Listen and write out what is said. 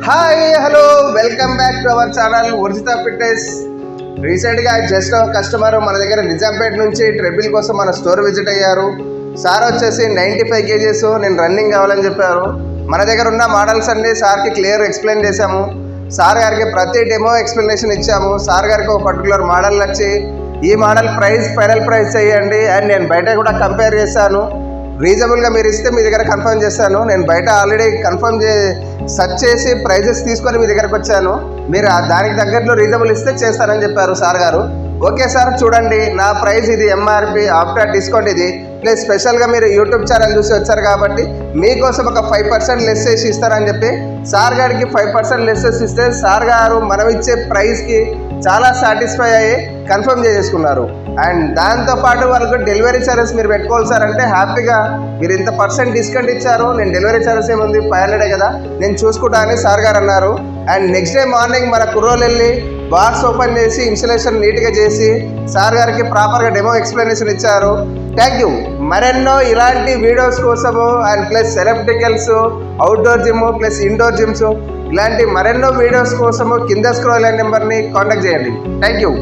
Hi hello welcome back to our channel Varjitha fitness. రీసెంట్గా just customer మన దగ్గర నిజాంపేట నుంచి ట్రెబుల్ కోసం మన స్టోర్ విజిట్ అయ్యారు. సార్ వచ్చేసి 95 kgs నేను రన్నింగ్ కావాలని చెప్పారు. మన దగ్గర ఉన్న మోడల్స్ అన్ని సార్కి క్లియర్ ఎక్స్ప్లెయిన్ చేశాము. సార్ గారికి ప్రతి డెమో ఎక్స్ప్లెనేషన్ ఇచ్చాము. సార్ గారికి ఒక పర్టికులర్ మోడల్ నచ్చి ఈ మోడల్ ప్రైస్ ఫైనల్ ప్రైస్ చేయండి అండ్ నేను బయట కూడా కంపేర్ చేశాను. రీజనబుల్గా మీరు ఇస్తే మీ దగ్గర కన్ఫర్మ్ చేస్తాను. నేను బయట ఆల్రెడీ కన్ఫర్మ్ సెర్చ్ చేసి ప్రైజెస్ తీసుకొని మీ దగ్గరకు వచ్చాను. మీరు దానికి తగ్గట్లు రీజనబుల్ ఇస్తే చేస్తానని చెప్పారు సార్ గారు. ఓకే సార్, చూడండి నా ప్రైస్ ఇది ఎంఆర్పి ఆఫ్టర్ డిస్కౌంట్ ఇది ప్లస్ స్పెషల్గా మీరు యూట్యూబ్ ఛానల్ చూసి వచ్చారు కాబట్టి మీకోసం ఒక 5% లెస్ చేసి ఇస్తారని చెప్పి సార్ గారికి 5% లెస్ చేసి ఇస్తే సార్ గారు మనం ఇచ్చే ప్రైస్కి చాలా సాటిస్ఫై అయ్యి కన్ఫర్మ్ చేసుకున్నారు. అండ్ దాంతోపాటు వాళ్ళకు డెలివరీ ఛార్జెస్ మీరు పెట్టుకోవాలి సార్ అంటే హ్యాపీగా మీరు ఇంత % డిస్కౌంట్ ఇచ్చారు, నేను డెలివరీ ఛార్జెస్ ఏముంది 500 కదా నేను చూసుకుంటా అని సార్ గారు అన్నారు. అండ్ నెక్స్ట్ డే మార్నింగ్ మన కుర్రోలు వెళ్ళి బాక్స్ ఓపెన్ చేసి ఇన్స్టలేషన్ నీట్గా చేసి సార్ గారికి ప్రాపర్గా డెమో ఎక్స్ప్లెనేషన్ ఇచ్చారు. Thank you. మరెన్నో ఇలాంటి వీడియోస్ కోసము అండ్ ప్లస్ సెలబ్రికల్స్ outdoor gym plus indoor gyms ఇలాంటి మరెన్నో వీడియోస్ కోసము కింద స్క్రోల్ అయిన నెంబర్ని కాంటాక్ట్ చేయండి. Thank you.